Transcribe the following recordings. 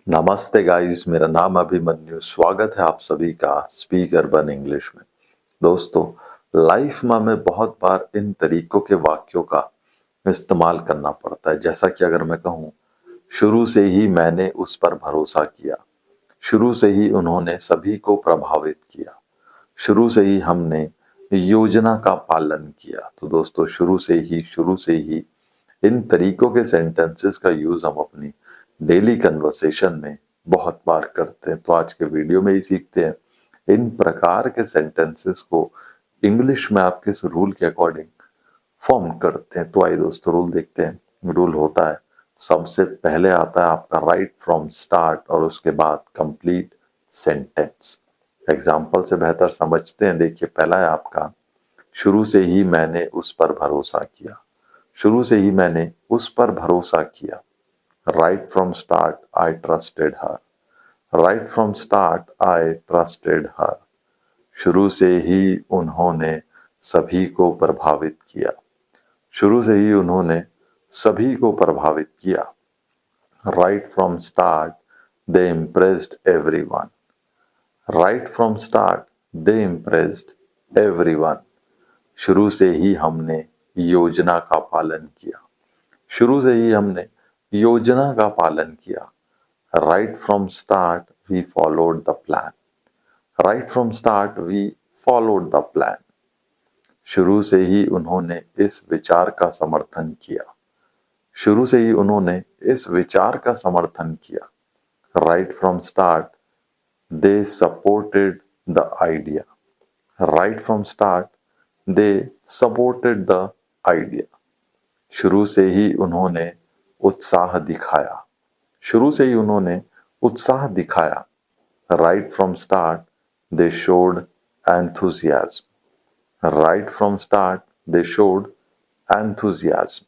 नमस्ते गाइस, मेरा नाम अभिमन्यु। स्वागत है आप सभी का स्पीक अर्बन इंग्लिश में। दोस्तों, लाइफ में हमें बहुत बार इन तरीकों के वाक्यों का इस्तेमाल करना पड़ता है। जैसा कि अगर मैं कहूँ, शुरू से ही मैंने उस पर भरोसा किया, शुरू से ही उन्होंने सभी को प्रभावित किया, शुरू से ही हमने योजना का पालन किया। तो दोस्तों, शुरू से ही इन तरीकों के सेंटेंसेस का यूज हम अपनी डेली कन्वर्सेशन में बहुत बार करते हैं। तो आज के वीडियो में ही सीखते हैं इन प्रकार के सेंटेंसेस को इंग्लिश में आप किस रूल के अकॉर्डिंग फॉर्म करते हैं। तो आइए दोस्तों, रूल देखते हैं। रूल होता है, सबसे पहले आता है आपका राइट फ्रॉम स्टार्ट और उसके बाद कंप्लीट सेंटेंस। एग्जाम्पल से बेहतर समझते हैं। देखिए, पहला है आपका, शुरू से ही मैंने उस पर भरोसा किया। शुरू से ही मैंने उस पर भरोसा किया। Right from start I trusted her. Right from start I trusted her. शुरू से ही उन्होंने सभी को प्रभावित किया। शुरू से ही उन्होंने सभी को प्रभावित किया। Right from start they impressed everyone. Right from start they impressed everyone. शुरू से ही हमने योजना का पालन किया। शुरू से ही हमने योजना का पालन किया। Right from start we followed the plan. Right from start we followed the plan. शुरू से ही उन्होंने इस विचार का समर्थन किया। शुरू से ही उन्होंने इस विचार का समर्थन किया। Right from start they supported the idea. Right from start they supported the idea. शुरू से ही उन्होंने उत्साह दिखाया। शुरू से ही उन्होंने उत्साह दिखाया। Right from start they showed enthusiasm. Right from start they showed enthusiasm.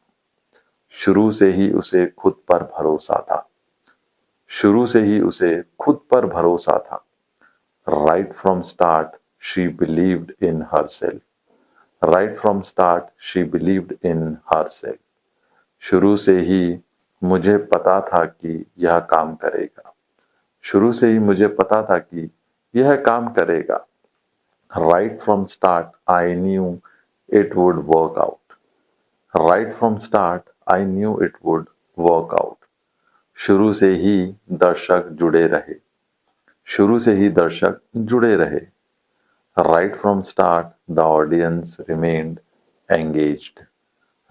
शुरू से ही उसे खुद पर भरोसा था। शुरू से ही उसे खुद पर भरोसा था। Right from start she believed in herself. Right from start she believed in herself. शुरू से ही मुझे पता था कि यह काम करेगा। शुरू से ही मुझे पता था कि यह काम करेगा। Right from start I knew it would work out. Right from start I knew it would work out. शुरू से ही दर्शक जुड़े रहे। शुरू से ही दर्शक जुड़े रहे। Right from start the audience remained engaged.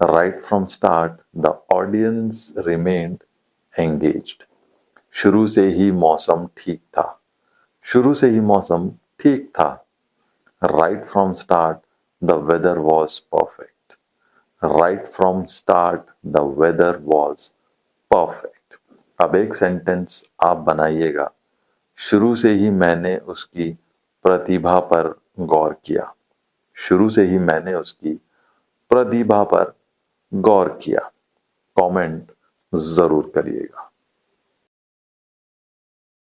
Right from start the audience remained engaged. शुरू से ही मौसम ठीक था। शुरू से ही मौसम ठीक था। Right from start the weather was perfect. Right from start the weather was perfect. अब एक सेंटेंस आप बनाइएगा, शुरू से ही मैंने उसकी प्रतिभा पर गौर किया। शुरू से ही मैंने उसकी प्रतिभा पर गौर किया। कमेंट जरूर करिएगा।